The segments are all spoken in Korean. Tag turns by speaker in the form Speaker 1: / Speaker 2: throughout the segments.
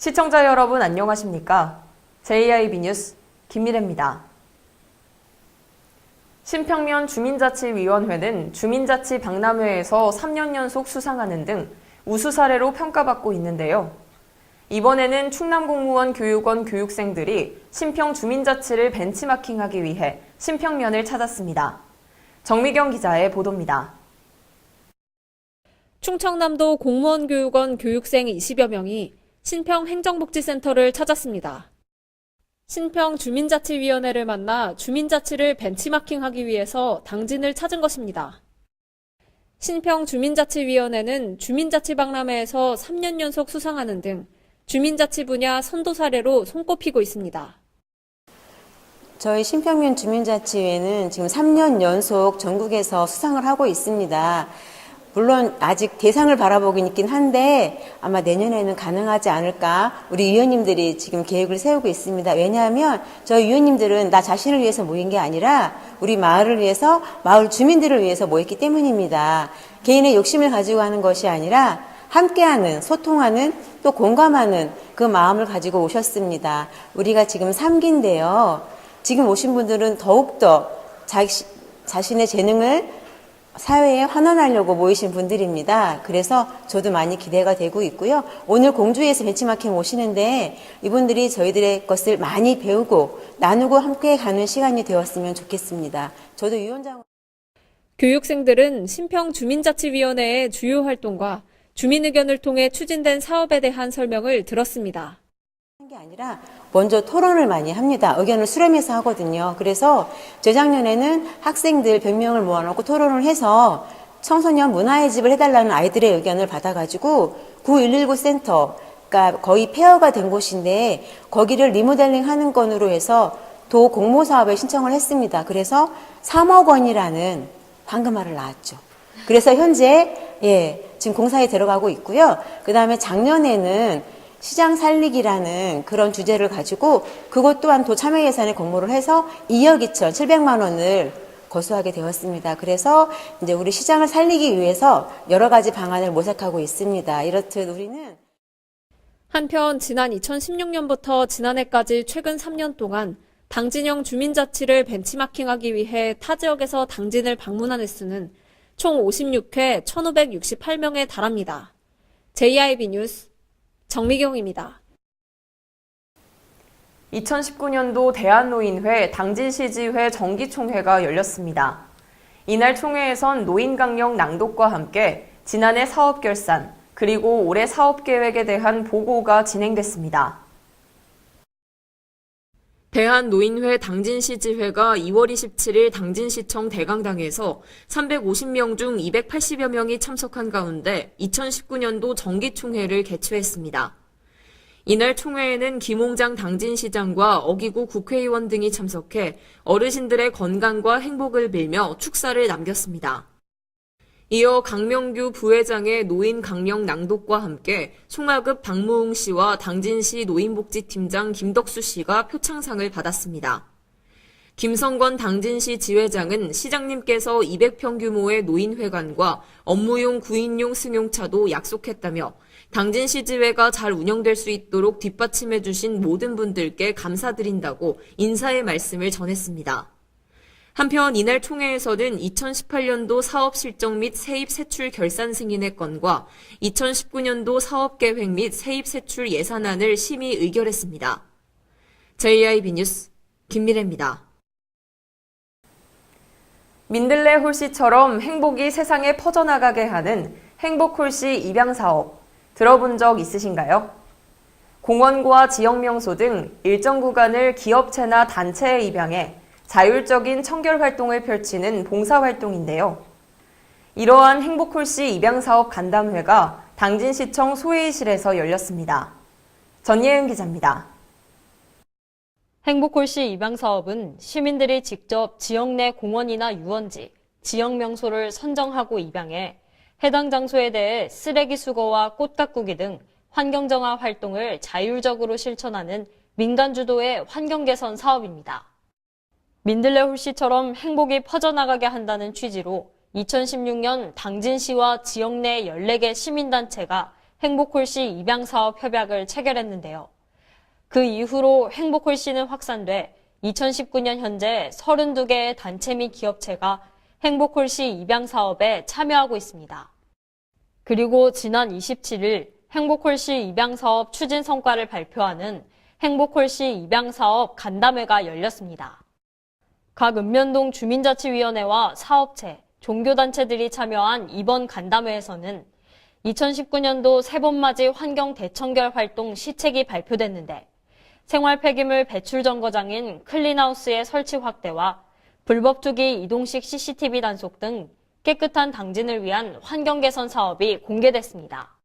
Speaker 1: 시청자 여러분 안녕하십니까? JIB 뉴스 김미래입니다. 신평면 주민자치위원회는 주민자치 박람회에서 3년 연속 수상하는 등 우수 사례로 평가받고 있는데요. 이번에는 충남공무원 교육원 교육생들이 신평 주민자치를 벤치마킹하기 위해 신평면을 찾았습니다. 정미경 기자의 보도입니다.
Speaker 2: 충청남도 공무원교육원 교육생 20여 명이 신평 행정복지센터를 찾았습니다. 신평 주민자치위원회를 만나 주민자치를 벤치마킹하기 위해서 당진을 찾은 것입니다. 신평 주민자치위원회는 주민자치박람회에서 3년 연속 수상하는 등 주민자치 분야 선도 사례로 손꼽히고 있습니다.
Speaker 3: 저희 신평면 주민자치회는 지금 3년 연속 전국에서 수상을 하고 있습니다. 물론 아직 대상을 바라보긴 있긴 한데 아마 내년에는 가능하지 않을까 우리 위원님들이 지금 계획을 세우고 있습니다. 왜냐하면 저희 위원님들은 나 자신을 위해서 모인 게 아니라 우리 마을을 위해서, 마을 주민들을 위해서 모였기 때문입니다. 개인의 욕심을 가지고 하는 것이 아니라 함께하는, 소통하는, 또 공감하는 그 마음을 가지고 오셨습니다. 우리가 지금 3기인데요. 지금 오신 분들은 더욱더 자신의 재능을 사회에 환원하려고 모이신 분들입니다. 그래서 저도 많이 기대가 되고 있고요. 오늘 공주에서 벤치마킹 오시는데 이분들이 저희들의 것을 많이 배우고 나누고 함께 가는 시간이 되었으면 좋겠습니다. 저도 위원장.
Speaker 2: 교육생들은 신평 주민자치위원회의 주요 활동과 주민 의견을 통해 추진된 사업에 대한 설명을 들었습니다.
Speaker 3: 게 아니라 먼저 토론을 많이 합니다. 의견을 수렴해서 하거든요. 그래서 재작년에는 학생들 100명을 모아놓고 토론을 해서 청소년 문화의 집을 해달라는 아이들의 의견을 받아가지고 9119 센터, 그러니까 거의 폐허가 된 곳인데 거기를 리모델링 하는 건으로 해서 도 공모 사업에 신청을 했습니다. 그래서 3억 원이라는 황금알을 낳았죠. 그래서 현재 지금 공사에 들어가고 있고요. 그 다음에 작년에는 시장 살리기라는 그런 주제를 가지고 그것 또한 도 참여 예산에 공모를 해서 2억 2,700만 원을 거수하게 되었습니다. 그래서 이제 우리 시장을 살리기 위해서 여러 가지 방안을 모색하고 있습니다. 이렇듯 우리는
Speaker 2: 한편 지난 2016년부터 지난해까지 최근 3년 동안 당진형 주민자치를 벤치마킹하기 위해 타 지역에서 당진을 방문한 횟수는 총 56회 1,568명에 달합니다. JIB 뉴스 정미경입니다.
Speaker 1: 2019년도 대한노인회 당진시지회 정기총회가 열렸습니다. 이날 총회에선 노인강령 낭독과 함께 지난해 사업 결산, 그리고 올해 사업 계획에 대한 보고가 진행됐습니다. 대한노인회 당진시지회가 2월 27일 당진시청 대강당에서 350명 중 280여 명이 참석한 가운데 2019년도 정기총회를 개최했습니다. 이날 총회에는 김홍장 당진시장과 어기구 국회의원 등이 참석해 어르신들의 건강과 행복을 빌며 축사를 남겼습니다. 이어 강명규 부회장의 노인 강령 낭독과 함께 송하급 박무웅 씨와 당진시 노인복지팀장 김덕수 씨가 표창상을 받았습니다. 김성건 당진시 지회장은 시장님께서 200평 규모의 노인회관과 업무용 9인용 승용차도 약속했다며 당진시 지회가 잘 운영될 수 있도록 뒷받침해 주신 모든 분들께 감사드린다고 인사의 말씀을 전했습니다. 한편 이날 총회에서는 2018년도 사업 실적 및 세입 세출 결산 승인의 건과 2019년도 사업 계획 및 세입 세출 예산안을 심의 의결했습니다. JIB 뉴스 김미래입니다. 민들레 홀씨처럼 행복이 세상에 퍼져나가게 하는 행복홀씨 입양사업 들어본 적 있으신가요? 공원과 지역명소 등 일정 구간을 기업체나 단체에 입양해 자율적인 청결 활동을 펼치는 봉사활동인데요. 이러한 행복홀씨 입양사업 간담회가 당진시청 소회의실에서 열렸습니다. 전예은 기자입니다.
Speaker 2: 행복홀씨 입양사업은 시민들이 직접 지역 내 공원이나 유원지, 지역 명소를 선정하고 입양해 해당 장소에 대해 쓰레기 수거와 꽃 가꾸기 등 환경정화 활동을 자율적으로 실천하는 민간 주도의 환경 개선 사업입니다. 민들레 홀씨처럼 행복이 퍼져나가게 한다는 취지로 2016년 당진시와 지역 내 14개 시민단체가 행복홀씨 입양사업 협약을 체결했는데요. 그 이후로 행복홀씨는 확산돼 2019년 현재 32개의 단체 및 기업체가 행복홀씨 입양사업에 참여하고 있습니다. 그리고 지난 27일 행복홀씨 입양사업 추진 성과를 발표하는 행복홀씨 입양사업 간담회가 열렸습니다. 각 읍면동 주민자치위원회와 사업체, 종교단체들이 참여한 이번 간담회에서는 2019년도 세번맞이 환경대청결 활동 시책이 발표됐는데 생활 폐기물 배출 정거장인 클린하우스의 설치 확대와 불법 투기 이동식 CCTV 단속 등 깨끗한 당진을 위한 환경 개선 사업이 공개됐습니다.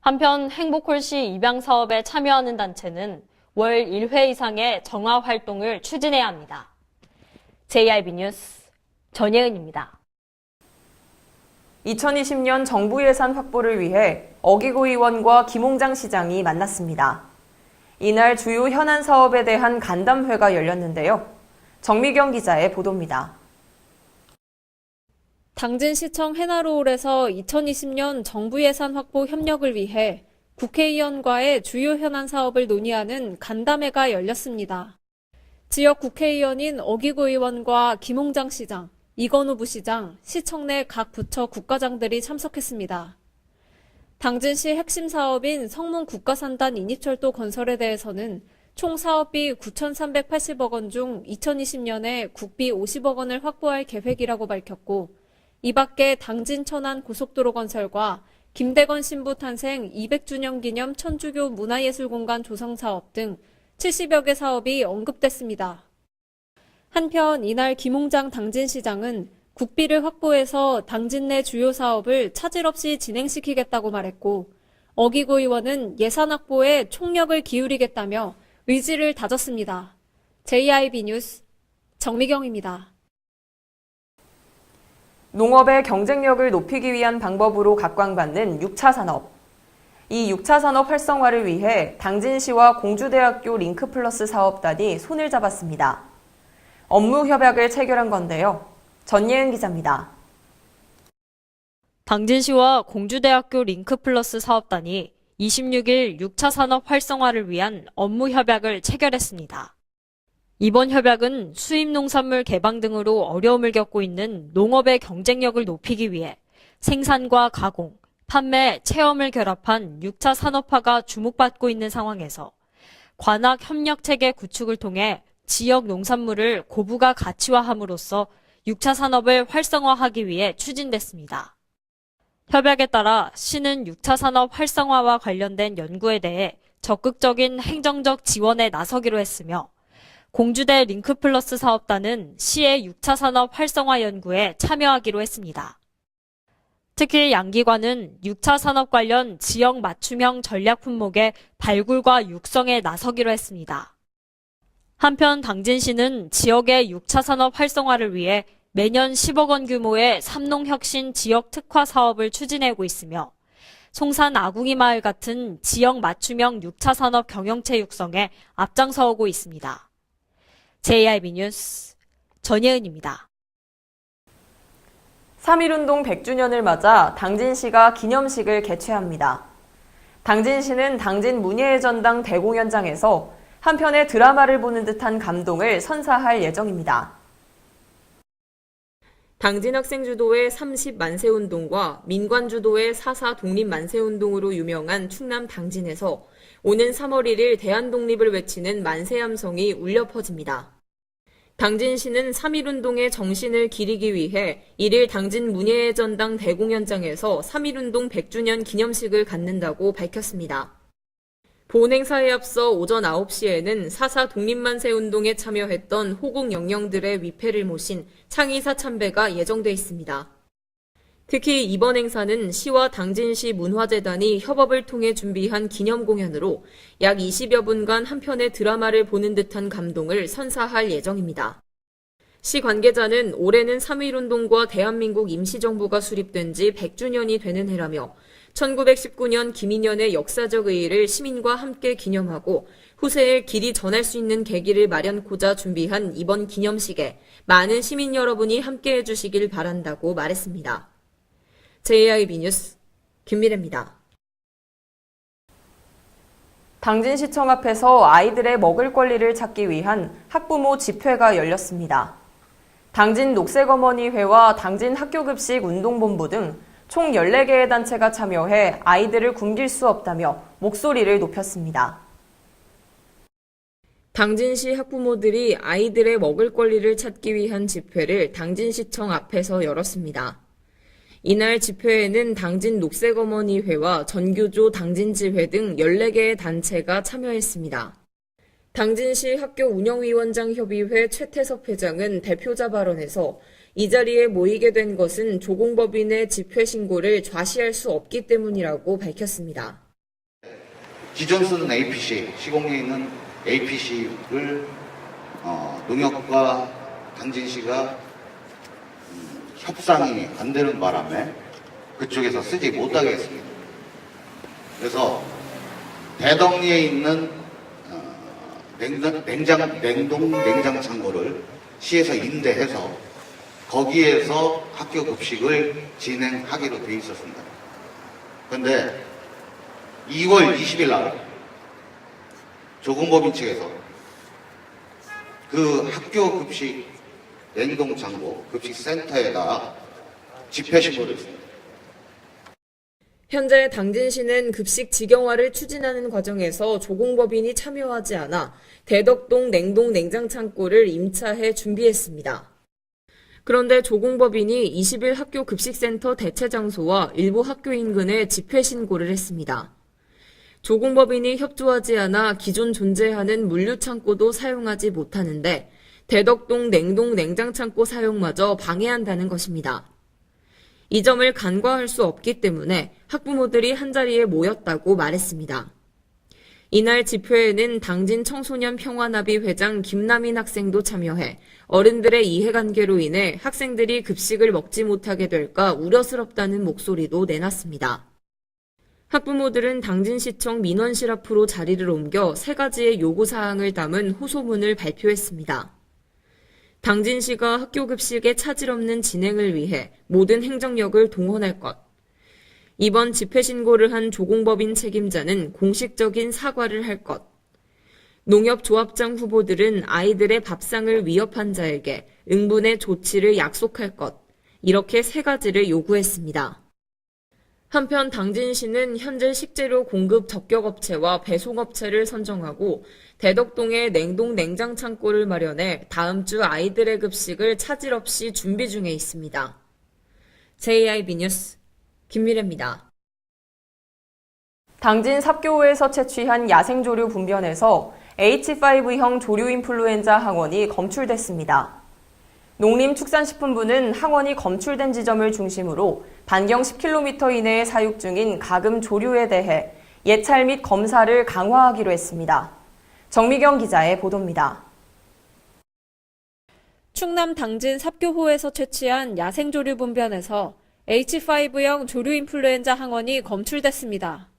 Speaker 2: 한편 행복홀씨 입양 사업에 참여하는 단체는 월 1회 이상의 정화 활동을 추진해야 합니다. JIB 뉴스 전예은입니다.
Speaker 1: 2020년 정부 예산 확보를 위해 어기고 의원과 김홍장 시장이 만났습니다. 이날 주요 현안 사업에 대한 간담회가 열렸는데요. 정미경 기자의 보도입니다.
Speaker 4: 당진시청 해나루홀에서 2020년 정부 예산 확보 협력을 위해 국회의원과의 주요 현안 사업을 논의하는 간담회가 열렸습니다. 지역 국회의원인 어기고 의원과 김홍장 시장, 이건우 부시장, 시청 내 각 부처 국과장들이 참석했습니다. 당진시 핵심 사업인 성문 국가산단 인입철도 건설에 대해서는 총 사업비 9,380억 원 중 2020년에 국비 50억 원을 확보할 계획이라고 밝혔고, 이 밖에 당진 천안 고속도로 건설과 김대건 신부 탄생 200주년 기념 천주교 문화예술공간 조성 사업 등 70여 개 사업이 언급됐습니다. 한편 이날 김홍장 당진시장은 국비를 확보해서 당진 내 주요 사업을 차질 없이 진행시키겠다고 말했고, 어기고 의원은 예산 확보에 총력을 기울이겠다며 의지를 다졌습니다. JIB 뉴스 정미경입니다.
Speaker 1: 농업의 경쟁력을 높이기 위한 방법으로 각광받는 6차 산업. 이 6차 산업 활성화를 위해 당진시와 공주대학교 링크플러스 사업단이 손을 잡았습니다. 업무 협약을 체결한 건데요. 전예은 기자입니다.
Speaker 2: 당진시와 공주대학교 링크플러스 사업단이 26일 6차 산업 활성화를 위한 업무 협약을 체결했습니다. 이번 협약은 수입 농산물 개방 등으로 어려움을 겪고 있는 농업의 경쟁력을 높이기 위해 생산과 가공, 판매, 체험을 결합한 6차 산업화가 주목받고 있는 상황에서 관악 협력체계 구축을 통해 지역 농산물을 고부가 가치화함으로써 6차 산업을 활성화하기 위해 추진됐습니다. 협약에 따라 시는 6차 산업 활성화와 관련된 연구에 대해 적극적인 행정적 지원에 나서기로 했으며 공주대 링크플러스 사업단은 시의 6차 산업 활성화 연구에 참여하기로 했습니다. 특히 양기관은 6차 산업 관련 지역 맞춤형 전략 품목의 발굴과 육성에 나서기로 했습니다. 한편 당진시는 지역의 6차 산업 활성화를 위해 매년 10억 원 규모의 삼농혁신 지역 특화 사업을 추진하고 있으며 송산 아궁이 마을 같은 지역 맞춤형 6차 산업 경영체 육성에 앞장서고 있습니다. JIB 뉴스 전예은입니다.
Speaker 1: 3.1운동 100주년을 맞아 당진시가 기념식을 개최합니다. 당진시는 당진 문예의 전당 대공연장에서 한편의 드라마를 보는 듯한 감동을 선사할 예정입니다. 당진 학생 주도의 30만세운동과 민관 주도의 4.4 독립만세운동으로 유명한 충남 당진에서 오는 3월 1일 대한독립을 외치는 만세함성이 울려 퍼집니다. 당진시는 3.1운동의 정신을 기리기 위해 1일 당진 문예의 전당 대공연장에서 3.1운동 100주년 기념식을 갖는다고 밝혔습니다. 본 행사에 앞서 오전 9시에는 4.4 독립만세운동에 참여했던 호국 영령들의 위패를 모신 창의사 참배가 예정돼 있습니다. 특히 이번 행사는 시와 당진시 문화재단이 협업을 통해 준비한 기념 공연으로 약 20여 분간 한 편의 드라마를 보는 듯한 감동을 선사할 예정입니다. 시 관계자는 올해는 3.1운동과 대한민국 임시정부가 수립된 지 100주년이 되는 해라며 1919년 김인현의 역사적 의의를 시민과 함께 기념하고 후세에 길이 전할 수 있는 계기를 마련코자 준비한 이번 기념식에 많은 시민 여러분이 함께해 주시길 바란다고 말했습니다. JIB 뉴스 김미래입니다. 당진시청 앞에서 아이들의 먹을 권리를 찾기 위한 학부모 집회가 열렸습니다. 당진 녹색어머니회와 당진 학교급식 운동본부 등 총 14개의 단체가 참여해 아이들을 굶길 수 없다며 목소리를 높였습니다. 당진시 학부모들이 아이들의 먹을 권리를 찾기 위한 집회를 당진시청 앞에서 열었습니다. 이날 집회에는 당진 녹색어머니회와 전교조 당진지회 등 14개의 단체가 참여했습니다. 당진시 학교운영위원장협의회 최태섭 회장은 대표자 발언에서 이 자리에 모이게 된 것은 조공법인의 집회 신고를 좌시할 수 없기 때문이라고 밝혔습니다.
Speaker 5: 기존 쓰는 APC, 시공에 있는 APC를 농협과 당진시가 협상이 안 되는 바람에 그쪽에서 쓰지 못하게 했습니다. 그래서 대덕리에 있는 냉동 냉장 창고를 시에서 임대해서 거기에서 학교 급식을 진행하기로 돼 있었습니다. 그런데 2월 20일 날 조공법인 측에서 그 학교 급식 냉동 창고 급식센터에다 집회 신고를 했습니다.
Speaker 1: 현재 당진시는 급식 직영화를 추진하는 과정에서 조공법인이 참여하지 않아 대덕동 냉동 냉장 창고를 임차해 준비했습니다. 그런데 조공법인이 20일 학교 급식센터 대체 장소와 일부 학교 인근에 집회 신고를 했습니다. 조공법인이 협조하지 않아 기존 존재하는 물류창고도 사용하지 못하는데 대덕동 냉동 냉장창고 사용마저 방해한다는 것입니다. 이 점을 간과할 수 없기 때문에 학부모들이 한자리에 모였다고 말했습니다. 이날 집회에는 당진 청소년 평화나비 회장 김남인 학생도 참여해 어른들의 이해관계로 인해 학생들이 급식을 먹지 못하게 될까 우려스럽다는 목소리도 내놨습니다. 학부모들은 당진시청 민원실 앞으로 자리를 옮겨 3가지의 요구사항을 담은 호소문을 발표했습니다. 당진시가 학교 급식의 차질 없는 진행을 위해 모든 행정력을 동원할 것. 이번 집회 신고를 한 조공법인 책임자는 공식적인 사과를 할 것. 농협조합장 후보들은 아이들의 밥상을 위협한 자에게 응분의 조치를 약속할 것. 이렇게 3가지를 요구했습니다. 한편 당진시는 현재 식재료 공급 적격업체와 배송업체를 선정하고 대덕동에 냉동 냉장 창고를 마련해 다음 주 아이들의 급식을 차질 없이 준비 중에 있습니다. JIB 뉴스 김미래입니다. 당진 삽교호에서 채취한 야생조류 분변에서 H5형 조류 인플루엔자 항원이 검출됐습니다. 농림축산식품부는 항원이 검출된 지점을 중심으로 반경 10km 이내에 사육 중인 가금 조류에 대해 예찰 및 검사를 강화하기로 했습니다. 정미경 기자의 보도입니다.
Speaker 4: 충남 당진 삽교호에서 채취한 야생조류 분변에서 H5형 조류 인플루엔자 항원이 검출됐습니다.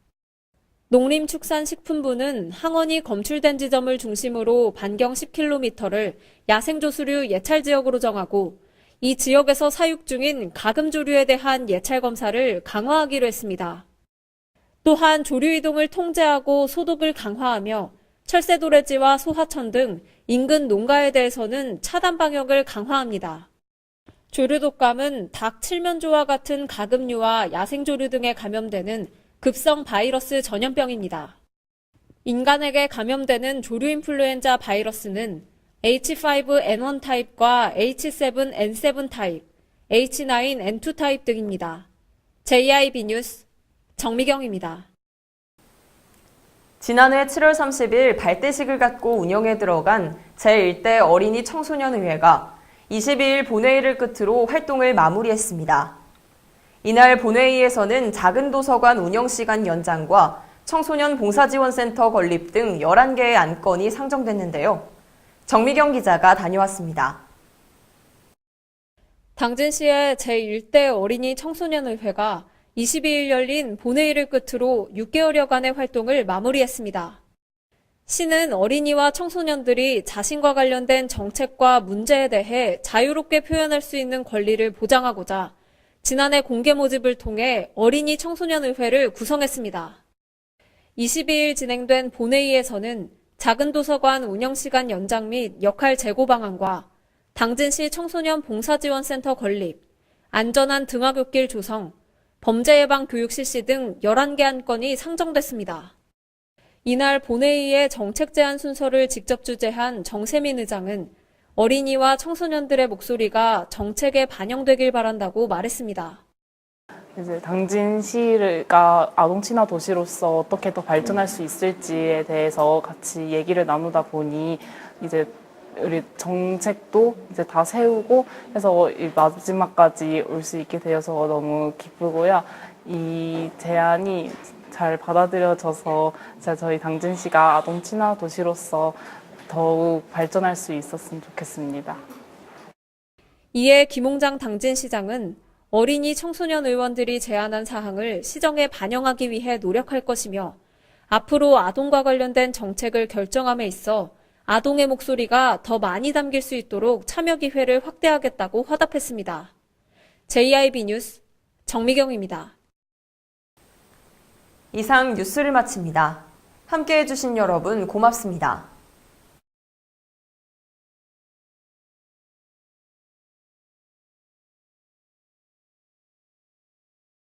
Speaker 4: 농림축산식품부는 항원이 검출된 지점을 중심으로 반경 10km를 야생조수류 예찰 지역으로 정하고 이 지역에서 사육 중인 가금조류에 대한 예찰 검사를 강화하기로 했습니다. 또한 조류 이동을 통제하고 소독을 강화하며 철새도래지와 소하천 등 인근 농가에 대해서는 차단 방역을 강화합니다. 조류독감은 닭 칠면조와 같은 가금류와 야생조류 등에 감염되는 급성 바이러스 전염병입니다. 인간에게 감염되는 조류 인플루엔자 바이러스는 H5N1 타입과 H7N7 타입, H9N2 타입 등입니다. JIB 뉴스 정미경입니다.
Speaker 1: 지난해 7월 30일 발대식을 갖고 운영에 들어간 제1대 어린이 청소년의회가 22일 본회의를 끝으로 활동을 마무리했습니다. 이날 본회의에서는 작은 도서관 운영시간 연장과 청소년 봉사지원센터 건립 등 11개의 안건이 상정됐는데요. 정미경 기자가 다녀왔습니다.
Speaker 4: 당진시의 제1대 어린이 청소년의회가 22일 열린 본회의를 끝으로 6개월여간의 활동을 마무리했습니다. 시는 어린이와 청소년들이 자신과 관련된 정책과 문제에 대해 자유롭게 표현할 수 있는 권리를 보장하고자 지난해 공개 모집을 통해 어린이 청소년의회를 구성했습니다. 22일 진행된 본회의에서는 작은 도서관 운영시간 연장 및 역할 재고 방안과 당진시 청소년 봉사지원센터 건립, 안전한 등하굣길 조성, 범죄 예방 교육 실시 등 11개 안건이 상정됐습니다. 이날 본회의의 정책 제안 순서를 직접 주재한 정세민 의장은 어린이와 청소년들의 목소리가 정책에 반영되길 바란다고 말했습니다.
Speaker 6: 이제 당진시가 아동 친화 도시로서 어떻게 더 발전할 수 있을지에 대해서 같이 얘기를 나누다 보니 이제 우리 정책도 이제 다 세우고 해서 이 마지막까지 올 수 있게 되어서 너무 기쁘고요. 이 제안이 잘 받아들여져서 저희 당진시가 아동 친화 도시로서 더욱 발전할 수 있었으면 좋겠습니다.
Speaker 4: 이에 김홍장 당진시장은 어린이 청소년 의원들이 제안한 사항을 시정에 반영하기 위해 노력할 것이며 앞으로 아동과 관련된 정책을 결정함에 있어 아동의 목소리가 더 많이 담길 수 있도록 참여 기회를 확대하겠다고 화답했습니다. JIB 뉴스 정미경입니다.
Speaker 7: 이상 뉴스를 마칩니다. 함께해 주신 여러분 고맙습니다.